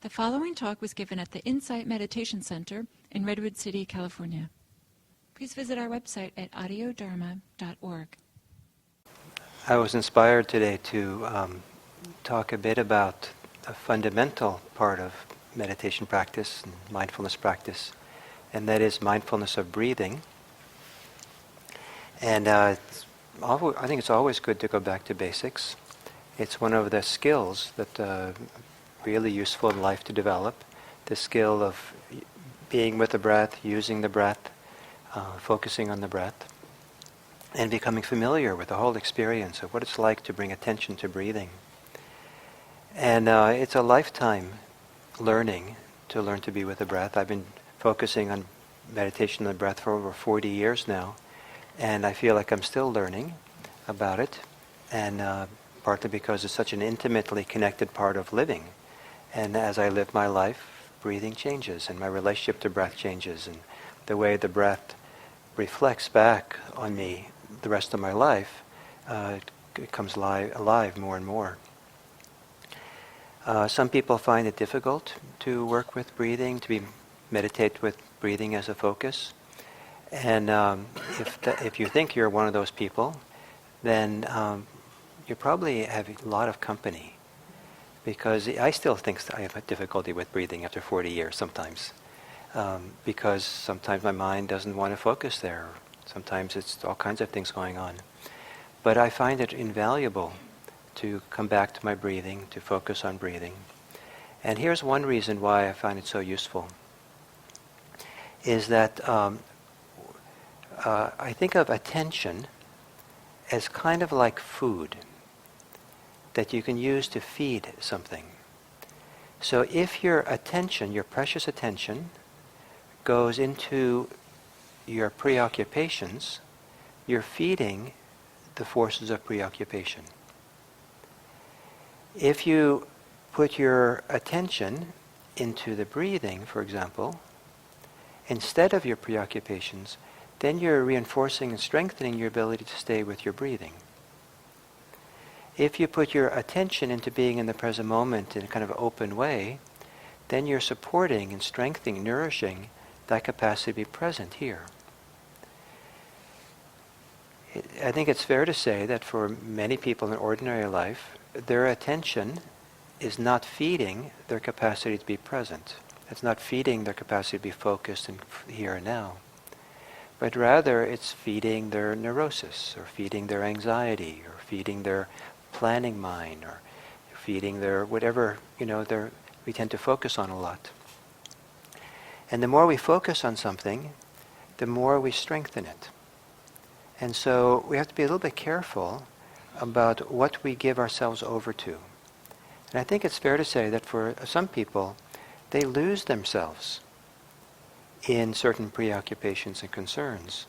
The following talk was given at the Insight Meditation Center in Redwood City, California. Please visit our website at audiodharma.org. I was inspired today to talk a bit about a fundamental part of meditation practice and mindfulness practice, and that is mindfulness of breathing. And I think it's always good to go back to basics. It's one of the skills that really useful in life to develop, the skill of being with the breath, using the breath, focusing on the breath, and becoming familiar with the whole experience of what it's like to bring attention to breathing. And it's a lifetime learning to learn to be with the breath. I've been focusing on meditation on the breath for over 40 years now, and I feel like I'm still learning about it, and partly because it's such an intimately connected part of living. And as I live my life, breathing changes, and my relationship to breath changes, and the way the breath reflects back on me the rest of my life, it comes alive more and more. Some people find it difficult to work with breathing, to meditate with breathing as a focus. And if you think you're one of those people, then you probably have a lot of company. Because I still think I have a difficulty with breathing after 40 years sometimes. Because sometimes my mind doesn't want to focus there. Sometimes it's all kinds of things going on. But I find it invaluable to come back to my breathing, to focus on breathing. And here's one reason why I find it so useful. Is that I think of attention as kind of like food that you can use to feed something. So if your attention, your precious attention, goes into your preoccupations, you're feeding the forces of preoccupation. If you put your attention into the breathing, for example, instead of your preoccupations, then you're reinforcing and strengthening your ability to stay with your breathing. If you put your attention into being in the present moment in a kind of open way, then you're supporting and strengthening, nourishing that capacity to be present here. I think it's fair to say that for many people in ordinary life, their attention is not feeding their capacity to be present. It's not feeding their capacity to be focused and here and now. But rather it's feeding their neurosis, or feeding their anxiety, or feeding their planning mind, or feeding their whatever, we tend to focus on a lot. And the more we focus on something, the more we strengthen it. And so we have to be a little bit careful about what we give ourselves over to. And I think it's fair to say that for some people, they lose themselves in certain preoccupations and concerns.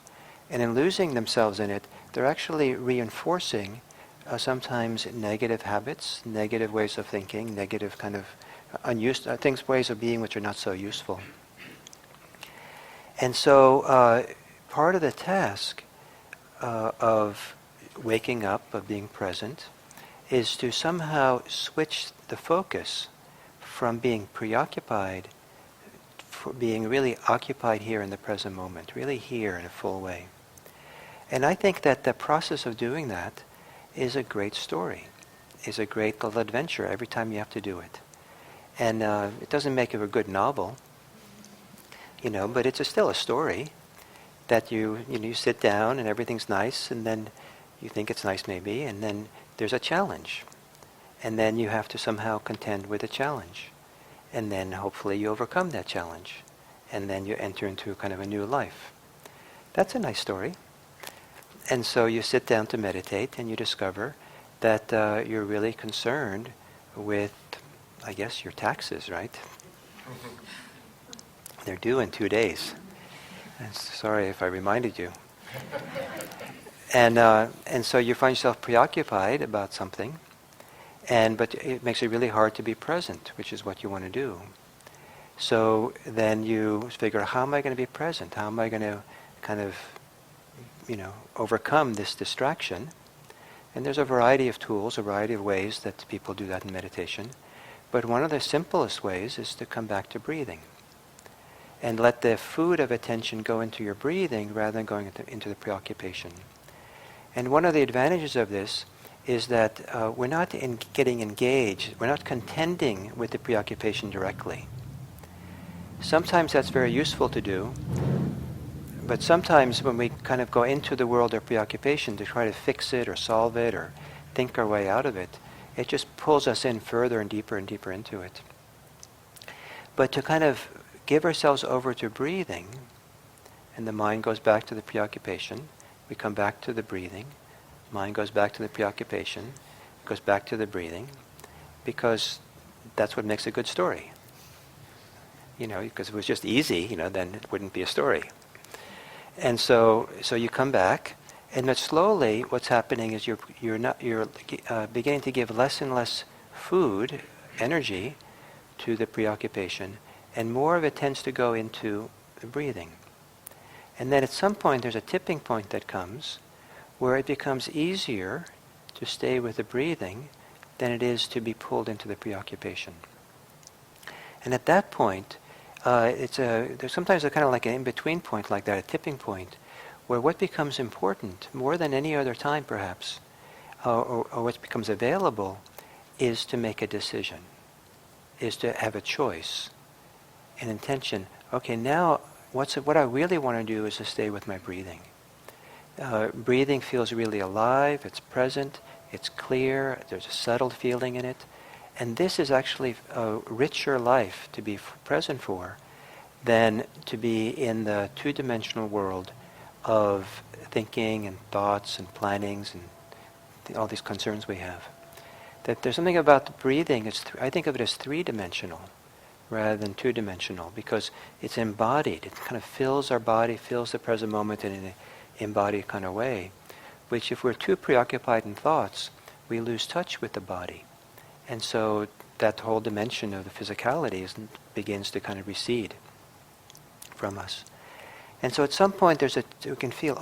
And in losing themselves in it, they're actually reinforcing sometimes negative habits, negative ways of thinking, negative kind of unused things, ways of being which are not so useful. And so part of the task of waking up, of being present, is to somehow switch the focus from being preoccupied, for being really occupied here in the present moment, really here in a full way. And I think that the process of doing that is a great story, is a great little adventure every time you have to do it. And it doesn't make it a good novel, but it's still a story that you sit down and everything's nice, and then you think it's nice maybe, and then there's a challenge. And then you have to somehow contend with the challenge. And then hopefully you overcome that challenge. And then you enter into kind of a new life. That's a nice story. And so you sit down to meditate and you discover that you're really concerned with, I guess, your taxes, right? They're due in 2 days. Sorry if I reminded you. And so you find yourself preoccupied about something, but it makes it really hard to be present, which is what you want to do. So then you figure, how am I going to be present? How am I going to kind of, overcome this distraction? And there's a variety of tools, a variety of ways that people do that in meditation. But one of the simplest ways is to come back to breathing. And let the food of attention go into your breathing rather than going into the preoccupation. And one of the advantages of this is that we're not getting engaged, we're not contending with the preoccupation directly. Sometimes that's very useful to do, but sometimes when we kind of go into the world of preoccupation to try to fix it or solve it or think our way out of it, it just pulls us in further and deeper into it. But to kind of give ourselves over to breathing, and the mind goes back to the preoccupation, we come back to the breathing, mind goes back to the preoccupation, goes back to the breathing, because that's what makes a good story. Because if it was just easy, then it wouldn't be a story. And so you come back, and then slowly what's happening is you're beginning to give less and less food, energy, to the preoccupation, and more of it tends to go into the breathing. And then at some point there's a tipping point that comes where it becomes easier to stay with the breathing than it is to be pulled into the preoccupation. And at that point, there's sometimes a kind of like an in-between point like that, a tipping point, where what becomes important, more than any other time perhaps, or what becomes available, is to make a decision, is to have a choice, an intention. Okay, now what I really want to do is to stay with my breathing. Breathing feels really alive, it's present, it's clear, there's a settled feeling in it. And this is actually a richer life to be present for than to be in the two-dimensional world of thinking and thoughts and plannings and all these concerns we have. That there's something about the breathing, I think of it as three-dimensional rather than two-dimensional, because it's embodied. It kind of fills our body, fills the present moment in an embodied kind of way, which if we're too preoccupied in thoughts, we lose touch with the body. And so that whole dimension of the physicality begins to kind of recede from us. And so at some point we can feel,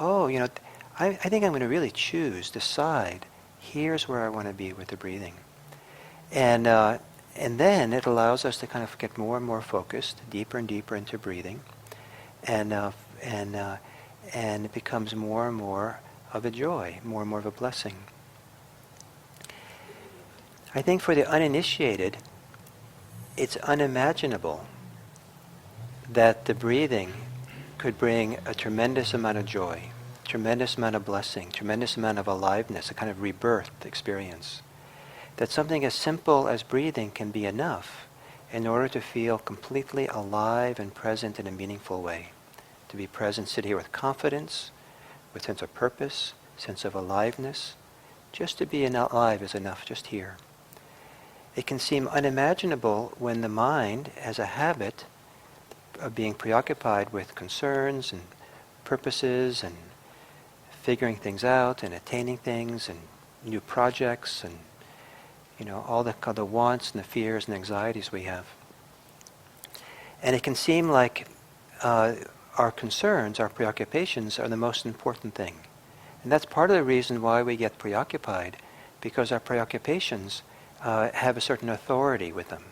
I think I'm going to really decide, here's where I want to be with the breathing. And then it allows us to kind of get more and more focused, deeper and deeper into breathing. And it becomes more and more of a joy, more and more of a blessing. I think for the uninitiated, it's unimaginable that the breathing could bring a tremendous amount of joy, tremendous amount of blessing, tremendous amount of aliveness, a kind of rebirth experience. That something as simple as breathing can be enough in order to feel completely alive and present in a meaningful way. To be present, sit here with confidence, with sense of purpose, sense of aliveness. Just to be alive is enough, just here. It can seem unimaginable when the mind has a habit of being preoccupied with concerns and purposes and figuring things out and attaining things and new projects and all the wants and the fears and anxieties we have. And it can seem like our concerns, our preoccupations are the most important thing. And that's part of the reason why we get preoccupied, because our preoccupations have a certain authority with them,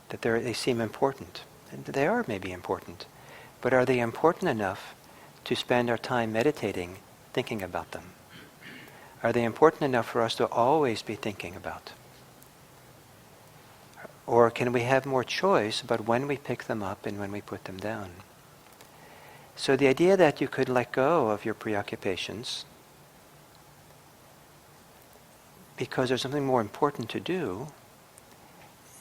that they seem important. And they are maybe important, but are they important enough to spend our time meditating, thinking about them? Are they important enough for us to always be thinking about? Or can we have more choice about when we pick them up and when we put them down? So the idea that you could let go of your preoccupations because there's something more important to do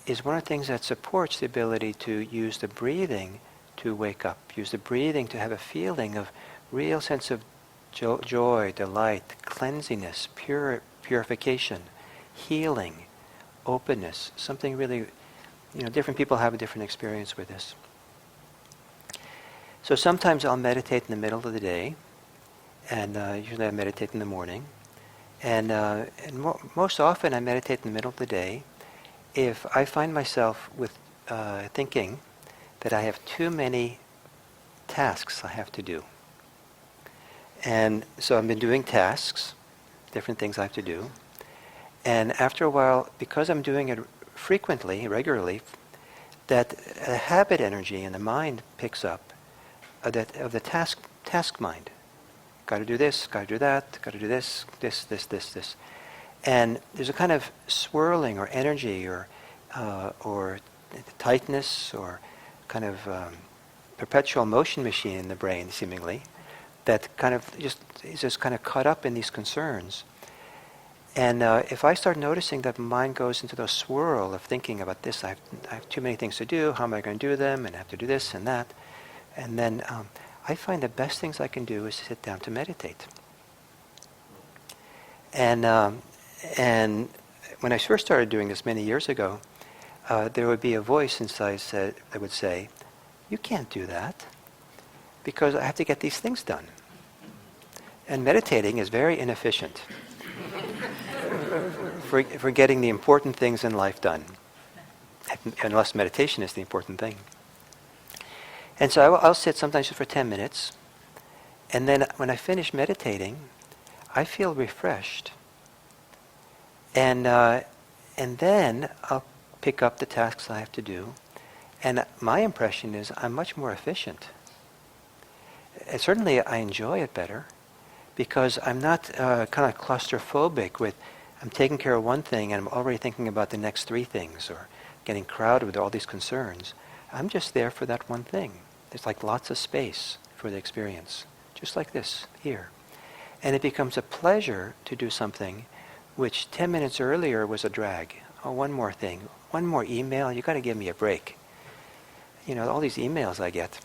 is one of the things that supports the ability to use the breathing to wake up, use the breathing to have a feeling of real sense of joy, delight, cleansiness, purification, healing, openness, something really, different people have a different experience with this. So sometimes I'll meditate in the middle of the day, and usually I meditate in the morning, and most often I meditate in the middle of the day if I find myself with thinking that I have too many tasks I have to do. And so I've been doing tasks, different things I have to do, and after a while, because I'm doing it frequently, regularly, that a habit energy in the mind picks up of the task mind. Got to do this, got to do that, got to do this, this. And there's a kind of swirling or energy or tightness or kind of perpetual motion machine in the brain, seemingly, that kind of is just kind of caught up in these concerns. And if I start noticing that mind goes into the swirl of thinking about this, I have too many things to do, how am I going to do them, and I have to do this and that, and then I find the best things I can do is sit down to meditate. And when I first started doing this many years ago, there would be a voice inside that would say, "You can't do that, because I have to get these things done." And meditating is very inefficient for getting the important things in life done, unless meditation is the important thing. And so I'll sit sometimes just for 10 minutes, and then when I finish meditating, I feel refreshed. And then I'll pick up the tasks I have to do, and my impression is I'm much more efficient. And certainly I enjoy it better, because I'm not kind of claustrophobic with, I'm taking care of one thing and I'm already thinking about the next three things, or getting crowded with all these concerns. I'm just there for that one thing. There's like lots of space for the experience, just like this here. And it becomes a pleasure to do something which 10 minutes earlier was a drag. Oh, one more thing, one more email, you got to give me a break. You know, all these emails I get.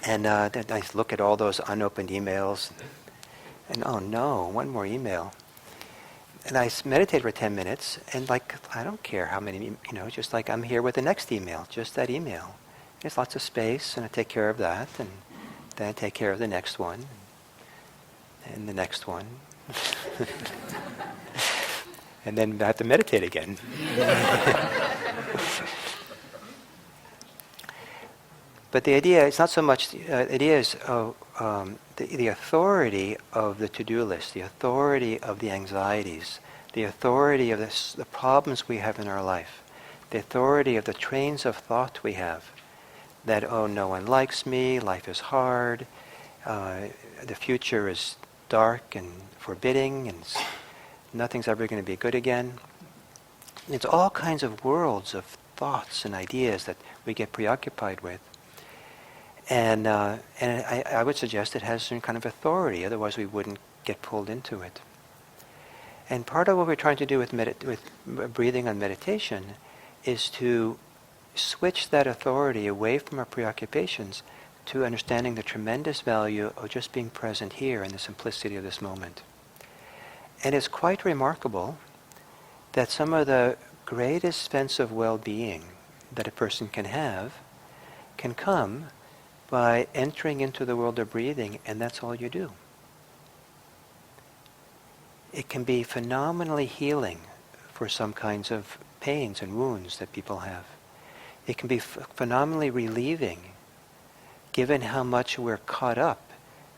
And then I look at all those unopened emails, and oh no, one more email. And I meditate for 10 minutes, and like, I don't care how many, just like I'm here with the next email, just that email. There's lots of space, and I take care of that, and then I take care of the next one, and the next one. And then I have to meditate again. But the idea is not so much, the idea is the authority of the to-do list, the authority of the anxieties, the authority of the problems we have in our life, the authority of the trains of thought we have, that, oh, no one likes me, life is hard, the future is dark and forbidding, and nothing's ever going to be good again. It's all kinds of worlds of thoughts and ideas that we get preoccupied with. And I would suggest it has some kind of authority, otherwise we wouldn't get pulled into it. And part of what we're trying to do with breathing on meditation is to switch that authority away from our preoccupations to understanding the tremendous value of just being present here in the simplicity of this moment. And it's quite remarkable that some of the greatest sense of well-being that a person can have can come by entering into the world of breathing, and that's all you do. It can be phenomenally healing for some kinds of pains and wounds that people have. It can be phenomenally relieving, given how much we're caught up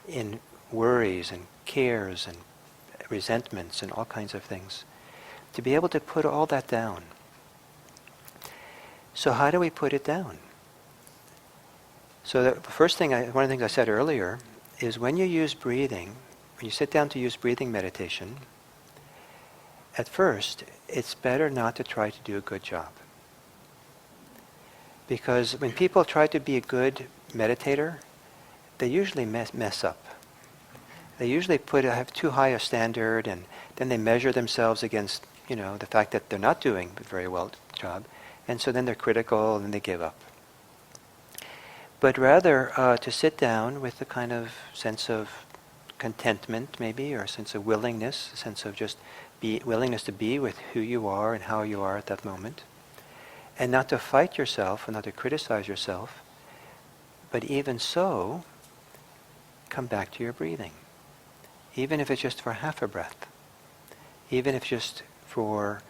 in worries and cares and resentments and all kinds of things. To be able to put all that down. So how do we put it down? So the first thing, one of the things I said earlier, is when you use breathing, when you sit down to use breathing meditation, at first, it's better not to try to do a good job. Because when people try to be a good meditator, they usually mess up. They usually have too high a standard, and then they measure themselves against, the fact that they're not doing a very well job, and so then they're critical and they give up. But rather to sit down with a kind of sense of contentment, maybe, or a sense of willingness, a sense of just willingness to be with who you are and how you are at that moment, and not to fight yourself and not to criticize yourself, but even so, come back to your breathing. Even if it's just for half a breath, even if just for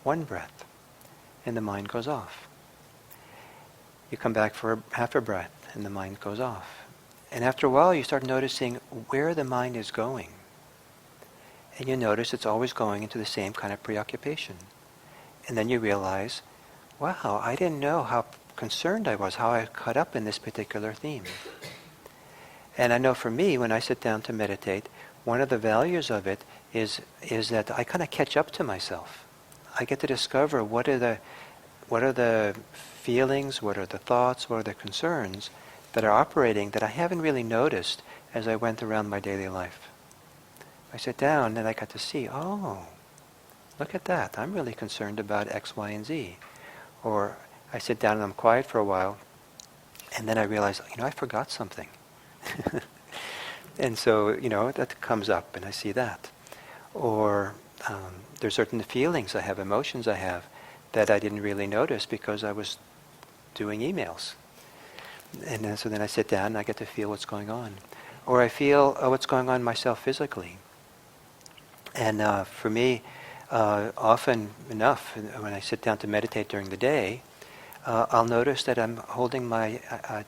one breath, and the mind goes off. You come back for half a breath, and the mind goes off. And after a while, you start noticing where the mind is going. And you notice it's always going into the same kind of preoccupation. And then you realize, wow, I didn't know how concerned I was, how I caught up in this particular theme. And I know for me, when I sit down to meditate, one of the values of it is that I kind of catch up to myself. I get to discover what are the feelings, what are the thoughts, what are the concerns that are operating that I haven't really noticed as I went around my daily life. I sit down and I got to see, oh, look at that. I'm really concerned about X, Y, and Z. Or I sit down and I'm quiet for a while, and then I realize, I forgot something. And so, that comes up and I see that. Or there's certain feelings I have, emotions I have, that I didn't really notice because I was doing emails. And so then I sit down and I get to feel what's going on. Or I feel what's going on myself physically. And for me, often enough, when I sit down to meditate during the day, I'll notice that I'm holding my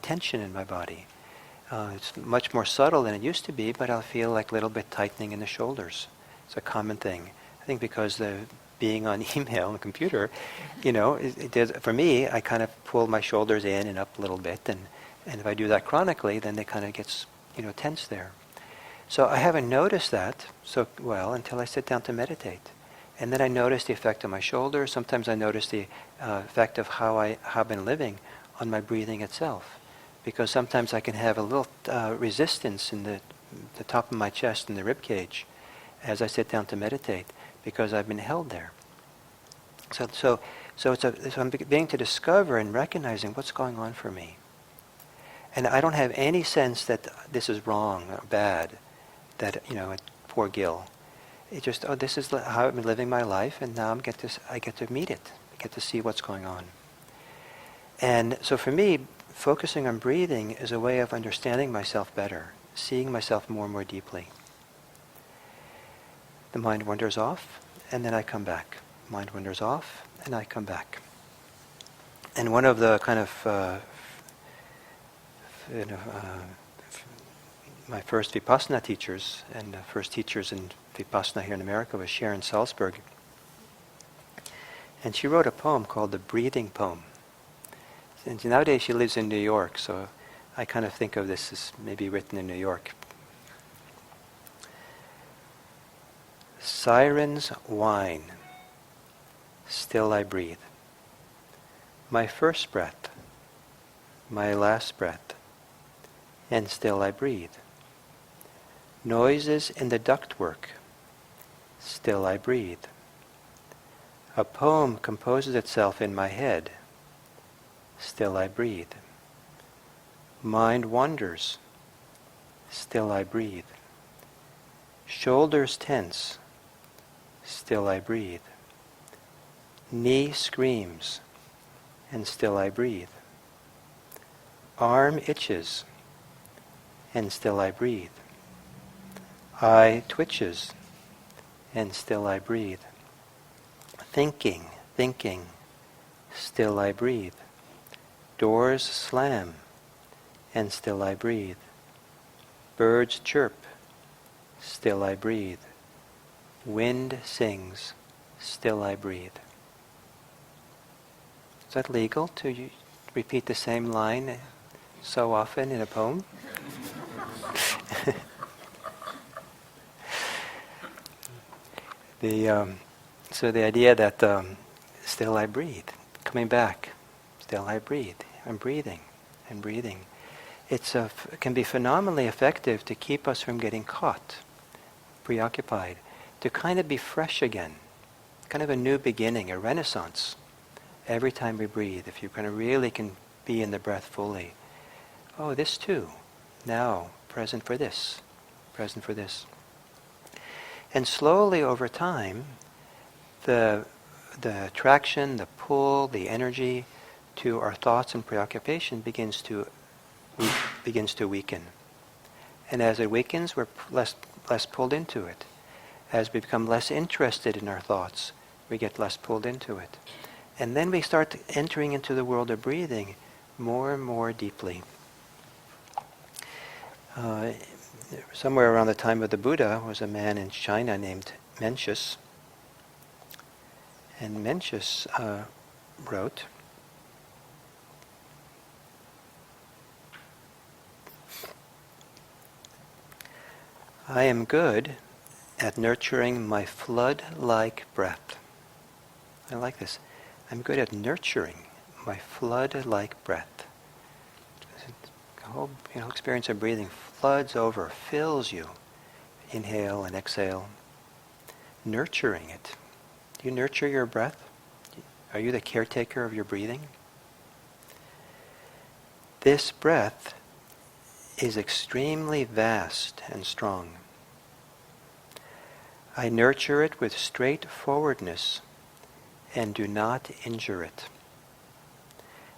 tension in my body. It's much more subtle than it used to be, but I'll feel like a little bit tightening in the shoulders. It's a common thing. I think because being on email on the computer, it does, for me, I kind of pull my shoulders in and up a little bit, and if I do that chronically, then it kind of gets tense there. So I haven't noticed that so well until I sit down to meditate. And then I notice the effect on my shoulders. Sometimes I notice the effect of how I've been living on my breathing itself. Because sometimes I can have a little resistance in the top of my chest and the rib cage as I sit down to meditate, because I've been held there. So I'm beginning to discover and recognizing what's going on for me. And I don't have any sense that this is wrong or bad, that, poor Gil. It just, this is how I've been living my life, and now I get to meet it. I get to see what's going on. And so for me, focusing on breathing is a way of understanding myself better, seeing myself more and more deeply. The mind wanders off, and then I come back. Mind wanders off, and I come back. And one of the kind of, my first Vipassana teachers, and the first teachers in Vipassana here in America, was Sharon Salzberg. And she wrote a poem called The Breathing Poem. And nowadays she lives in New York, so I kind of think of this as maybe written in New York. Sirens whine, still I breathe. My first breath, my last breath, and still I breathe. Noises in the ductwork, still I breathe. A poem composes itself in my head, still I breathe. Mind wanders, still I breathe. Shoulders tense, still I breathe. Knee screams, and still I breathe. Arm itches, and still I breathe. Eye twitches, and still I breathe. Thinking, still I breathe. Doors slam, and still I breathe. Birds chirp, still I breathe. Wind sings, still I breathe. Is that legal to repeat the same line so often in a poem? So the idea that still I breathe, coming back, still I breathe, I'm breathing. It can be phenomenally effective to keep us from getting caught, preoccupied, to kind of be fresh again, kind of a new beginning, a renaissance. Every time we breathe, if you kind of really can be in the breath fully. Oh, this too, now, present for this. And slowly over time, the attraction, the pull, the energy to our thoughts and preoccupation begins to weaken. And as it weakens, we're less pulled into it. As we become less interested in our thoughts, we get less pulled into it. And then we start entering into the world of breathing more and more deeply. Somewhere around the time of the Buddha was a man in China named Mencius. And Mencius wrote, I am good at nurturing my flood-like breath. I like this. I'm good at nurturing my flood-like breath. The whole experience of breathing floods over, fills you. Inhale and exhale. Nurturing it. Do you nurture your breath? Are you the caretaker of your breathing? This breath is extremely vast and strong. I nurture it with straightforwardness and do not injure it.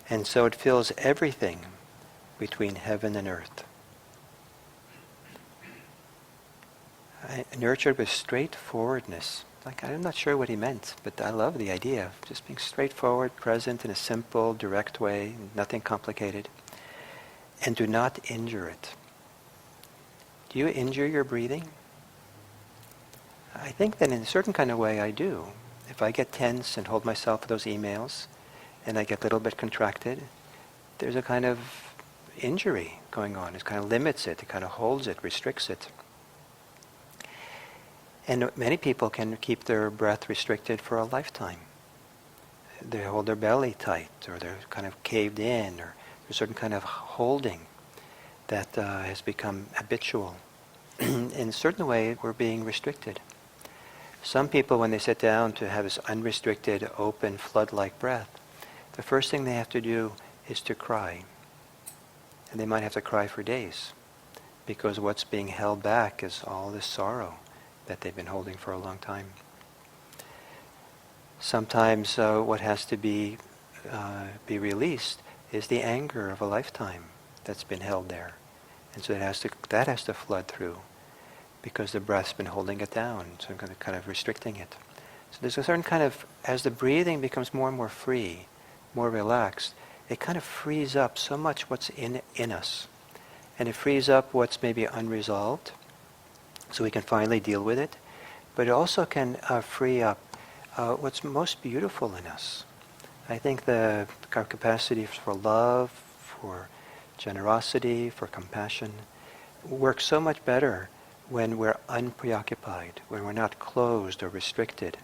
And so it fills everything between heaven and earth. I nurture it with straightforwardness. I'm not sure what he meant, but I love the idea of just being straightforward, present in a simple, direct way, nothing complicated. And do not injure it. Do you injure your breathing? I think that in a certain kind of way I do. If I get tense and hold myself for those emails, and I get a little bit contracted, there's a kind of injury going on. It kind of limits it, it kind of holds it, restricts it. And many people can keep their breath restricted for a lifetime. They hold their belly tight, or they're kind of caved in, or there's a certain kind of holding that has become habitual. In a certain way, we're being restricted. Some people, when they sit down to have this unrestricted, open, flood-like breath, the first thing they have to do is to cry. And they might have to cry for days, because what's being held back is all this sorrow that they've been holding for a long time. Sometimes what has to be released is the anger of a lifetime that's been held there. And so that has to flood through, because the breath's been holding it down, so kind of restricting it. So there's a certain kind of, as the breathing becomes more and more free, more relaxed, it kind of frees up so much what's in us. And it frees up what's maybe unresolved, so we can finally deal with it. But it also can free up what's most beautiful in us. I think our capacity for love, for generosity, for compassion, works so much better when we're unpreoccupied, when we're not closed or restricted.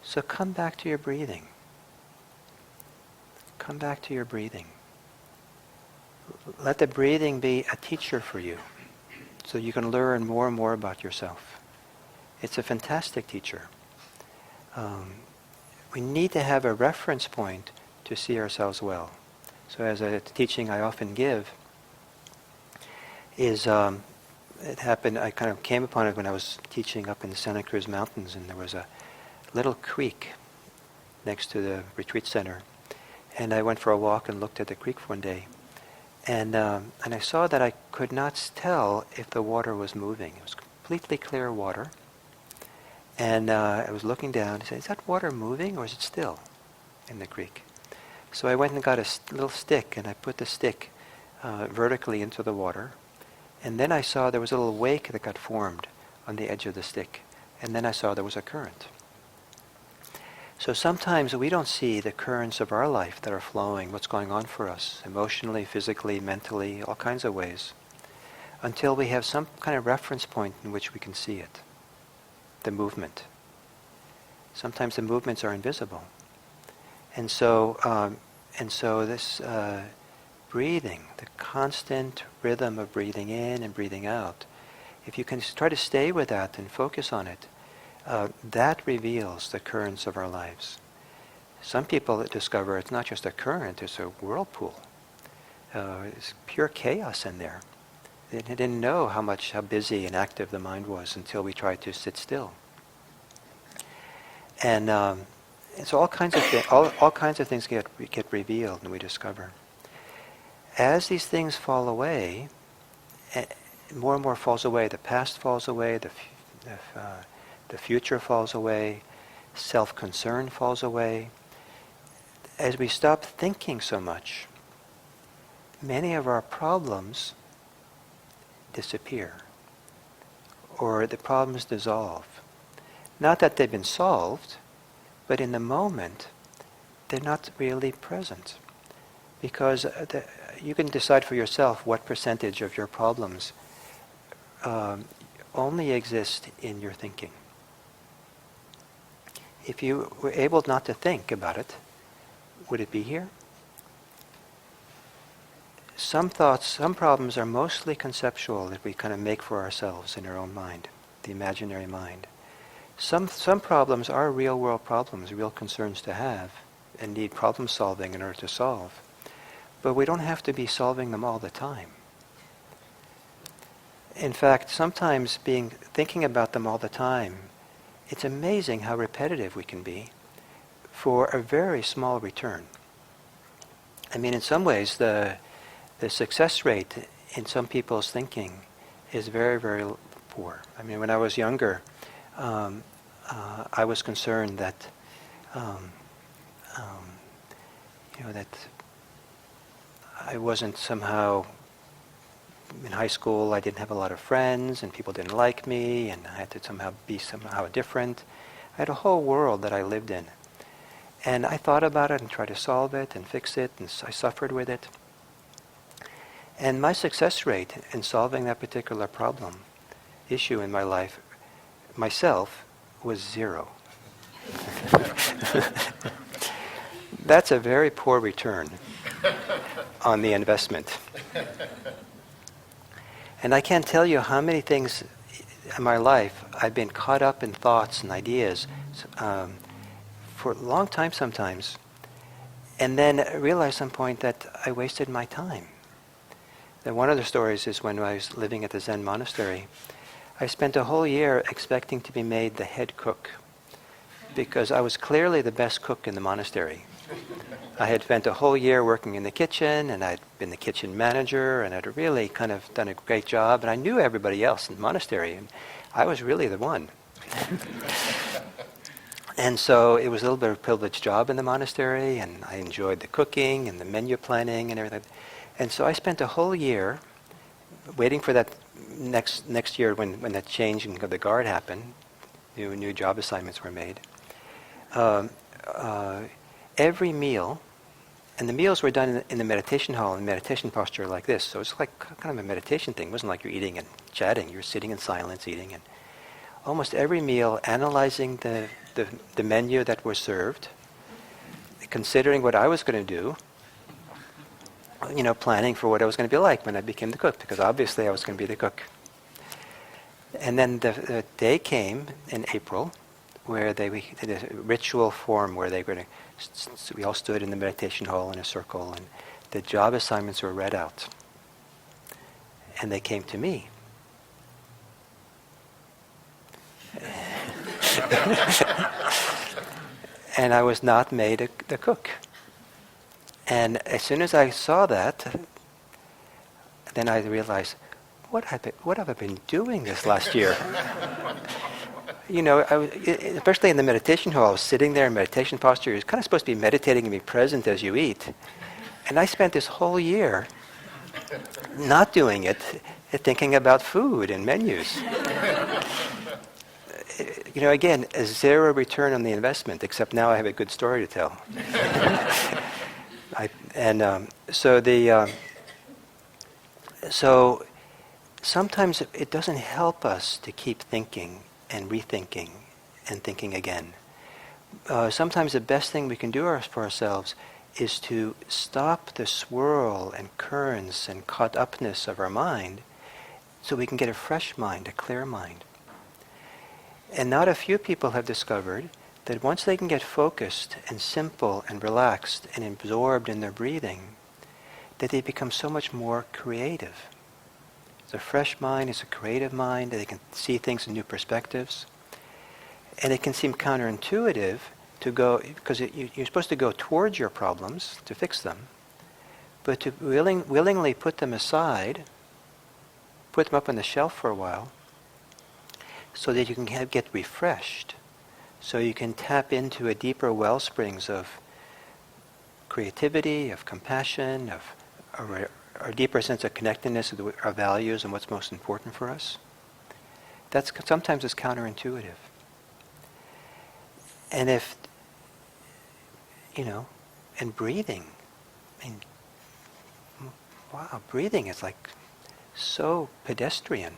So come back to your breathing. Come back to your breathing. Let the breathing be a teacher for you, so you can learn more and more about yourself. It's a fantastic teacher. We need to have a reference point to see ourselves well. So as a teaching I often give is, it happened, I kind of came upon it when I was teaching up in the Santa Cruz Mountains, and there was a little creek next to the retreat center. And I went for a walk and looked at the creek one day. And I saw that I could not tell if the water was moving. It was completely clear water. And I was looking down and said, is that water moving or is it still in the creek? So I went and got a little stick, and I put the stick vertically into the water. And then I saw there was a little wake that got formed on the edge of the stick. And then I saw there was a current. So sometimes we don't see the currents of our life that are flowing, what's going on for us, emotionally, physically, mentally, all kinds of ways, until we have some kind of reference point in which we can see it, the movement. Sometimes the movements are invisible. And so this breathing, the constant rhythm of breathing in and breathing out, if you can try to stay with that and focus on it, that reveals the currents of our lives. Some people discover it's not just a current, it's a whirlpool. It's pure chaos in there. They didn't know how busy and active the mind was until we tried to sit still. And so all kinds of things get revealed, and we discover. As these things fall away, more and more falls away. The past falls away. The future falls away. Self-concern falls away. As we stop thinking so much, many of our problems disappear, or the problems dissolve. Not that they've been solved, but in the moment, they're not really present. Because you can decide for yourself what percentage of your problems only exist in your thinking. If you were able not to think about it, would it be here? Some thoughts, some problems are mostly conceptual that we kind of make for ourselves in our own mind, the imaginary mind. Some problems are real world problems, real concerns to have, and need problem solving in order to solve. But we don't have to be solving them all the time. In fact, sometimes thinking about them all the time, it's amazing how repetitive we can be for a very small return. I mean, in some ways, the success rate in some people's thinking is very, very poor. I mean, when I was younger, I was concerned that, that I wasn't somehow, in high school, I didn't have a lot of friends, and people didn't like me, and I had to somehow be different. I had a whole world that I lived in. And I thought about it and tried to solve it and fix it, and I suffered with it. And my success rate in solving that particular issue in my life, myself, was 0. That's a very poor return on the investment. And I can't tell you how many things in my life I've been caught up in thoughts and ideas for a long time sometimes, and then realized at some point that I wasted my time. Then one of the stories is when I was living at the Zen monastery, I spent a whole year expecting to be made the head cook, because I was clearly the best cook in the monastery. I had spent a whole year working in the kitchen, and I'd been the kitchen manager, and I'd really kind of done a great job, and I knew everybody else in the monastery, and I was really the one. And so it was a little bit of a privileged job in the monastery, and I enjoyed the cooking and the menu planning and everything. And so I spent a whole year waiting for that next year when that changing of the guard happened. New job assignments were made. Every meal, and the meals were done in the meditation hall, in meditation posture like this. So it's like kind of a meditation thing. It wasn't like you're eating and chatting. You're sitting in silence, eating. And almost every meal, analyzing the menu that was served, considering what I was going to do, planning for what I was going to be like when I became the cook, because obviously I was going to be the cook. And then the day came in April where we did a ritual form where we all stood in the meditation hall in a circle, and the job assignments were read out. And they came to me. And I was not made the cook. And as soon as I saw that, then I realized, what have I been doing this last year? Especially in the meditation hall, I was sitting there in meditation posture. You're kind of supposed to be meditating and be present as you eat. And I spent this whole year not doing it, thinking about food and menus. Again, a 0 return on the investment, except now I have a good story to tell. So sometimes it doesn't help us to keep thinking and rethinking and thinking again. Sometimes the best thing we can do for ourselves is to stop the swirl and currents and caught upness of our mind so we can get a fresh mind, a clear mind. And not a few people have discovered that once they can get focused and simple and relaxed and absorbed in their breathing, that they become so much more creative. It's a fresh mind, it's a creative mind, they can see things in new perspectives. And it can seem counterintuitive to go, because you're supposed to go towards your problems to fix them, but to willingly put them aside, put them up on the shelf for a while, so that you can get refreshed, so you can tap into a deeper wellsprings of creativity, of compassion, of a deeper sense of connectedness with our values and what's most important for us. Sometimes it's counterintuitive. And if, and breathing, I mean, wow, breathing is like so pedestrian.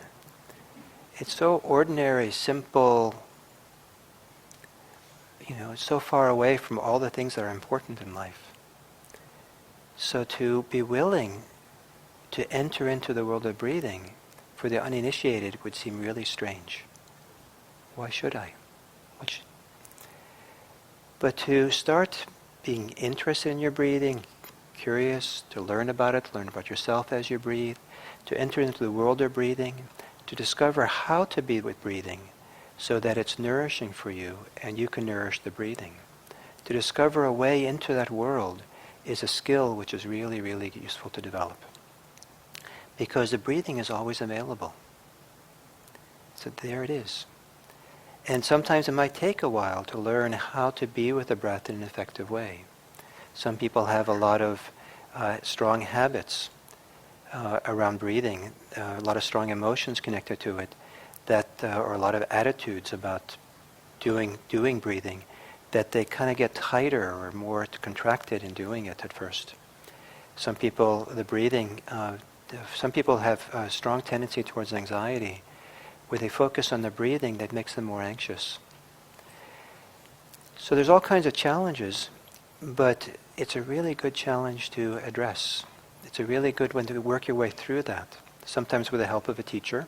It's so ordinary, simple, it's so far away from all the things that are important in life. So to be willing to enter into the world of breathing for the uninitiated would seem really strange. Why should I? But to start being interested in your breathing, curious, to learn about it, learn about yourself as you breathe, to enter into the world of breathing, to discover how to be with breathing so that it's nourishing for you and you can nourish the breathing. To discover a way into that world is a skill which is really, really useful to develop. Because the breathing is always available. So there it is. And sometimes it might take a while to learn how to be with the breath in an effective way. Some people have a lot of strong habits around breathing, a lot of strong emotions connected to it, or a lot of attitudes about doing breathing, that they kind of get tighter or more contracted in doing it at first. Some people, some people have a strong tendency towards anxiety, where they focus on the breathing that makes them more anxious. So there's all kinds of challenges, but it's a really good challenge to address. It's a really good one to work your way through that, sometimes with the help of a teacher,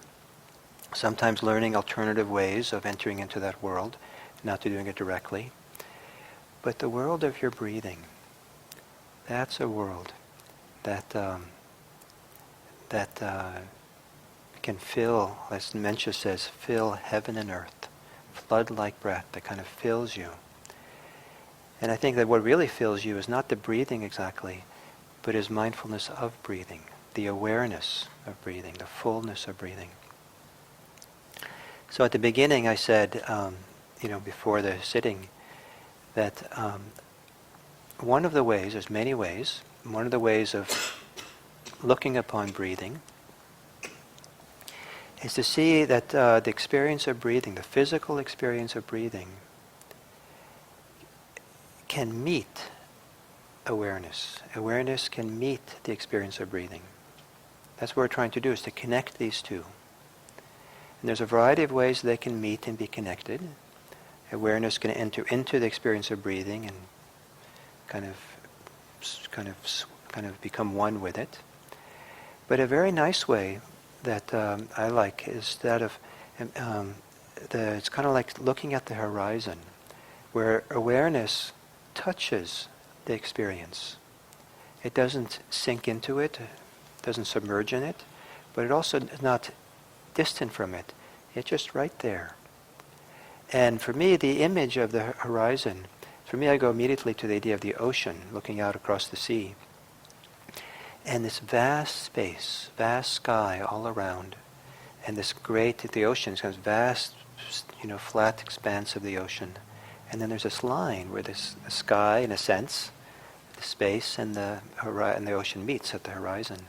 sometimes learning alternative ways of entering into that world, not to doing it directly. But the world of your breathing, that's a world that can fill, as Mencha says, fill heaven and earth, flood-like breath that kind of fills you. And I think that what really fills you is not the breathing exactly, but is mindfulness of breathing, the awareness of breathing, the fullness of breathing. So at the beginning I said, before the sitting, that one of the ways, there's many ways, one of the ways of looking upon breathing is to see that the experience of breathing, the physical experience of breathing, can meet awareness. Awareness can meet the experience of breathing. That's what we're trying to do, is to connect these two. And there's a variety of ways they can meet and be connected. Awareness can enter into the experience of breathing and kind of become one with it. But a very nice way that I like is that of it's kind of like looking at the horizon, where awareness touches the experience. It doesn't sink into it, doesn't submerge in it, but it also is not distant from it. It's just right there. And for me, the image of the horizon, for me I go immediately to the idea of the ocean, looking out across the sea. And this vast space, vast sky all around, and the ocean is kind of vast, flat expanse of the ocean. And then there's this line where the sky, in a sense, the space and the ocean meets at the horizon.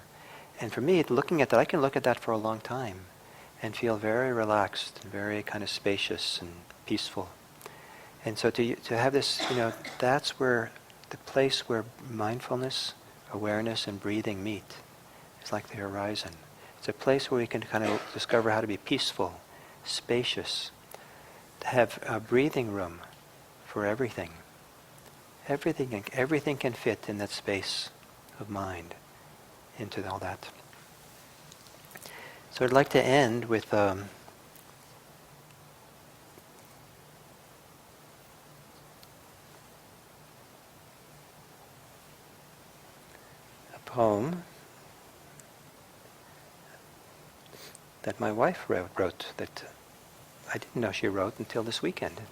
And for me, looking at that, I can look at that for a long time and feel very relaxed, very kind of spacious and peaceful. And so to have this, that's where the place where mindfulness, awareness, and breathing meet. It's like the horizon. It's a place where we can kind of discover how to be peaceful, spacious, to have a breathing room for everything. Everything can fit in that space of mind into all that. So I'd like to end with a poem that my wife wrote that I didn't know she wrote until this weekend.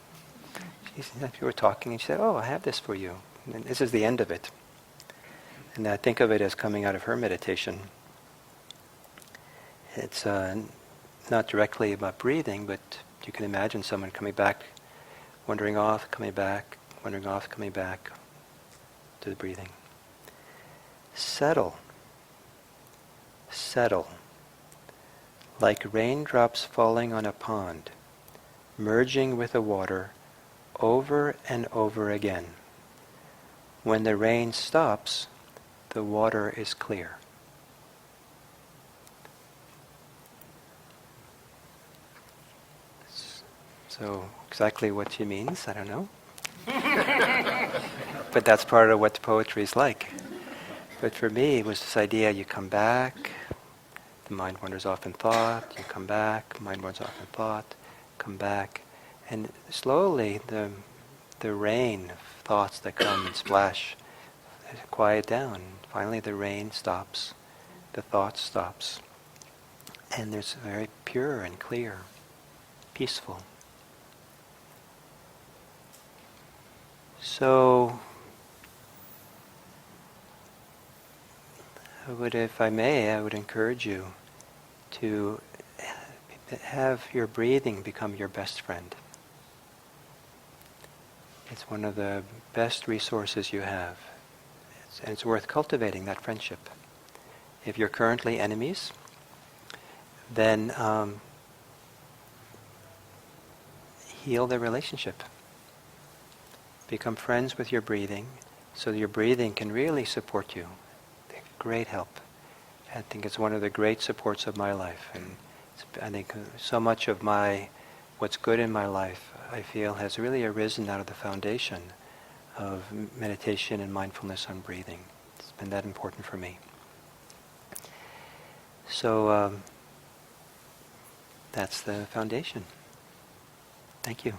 We were talking and she said, "Oh, I have this for you." And this is the end of it. And I think of it as coming out of her meditation. It's not directly about breathing, but you can imagine someone coming back, wandering off, coming back, wandering off, coming back to the breathing. Settle, settle, like raindrops falling on a pond, merging with the water, over and over again. When the rain stops, the water is clear. So exactly what she means, I don't know. But that's part of what poetry is like. But for me, it was this idea, you come back, the mind wanders off in thought, you come back, mind wanders off in thought, come back. And slowly the rain of thoughts that come and splash quiet down. Finally the rain stops, the thought stops. And there's very pure and clear, peaceful. So, if I may, I would encourage you to have your breathing become your best friend. It's one of the best resources you have. And it's worth cultivating that friendship. If you're currently enemies, then heal the relationship. Become friends with your breathing, so your breathing can really support you. Great help. I think it's one of the great supports of my life, and I think so much of what's good in my life, I feel, has really arisen out of the foundation of meditation and mindfulness on breathing. It's been that important for me. So that's the foundation. Thank you.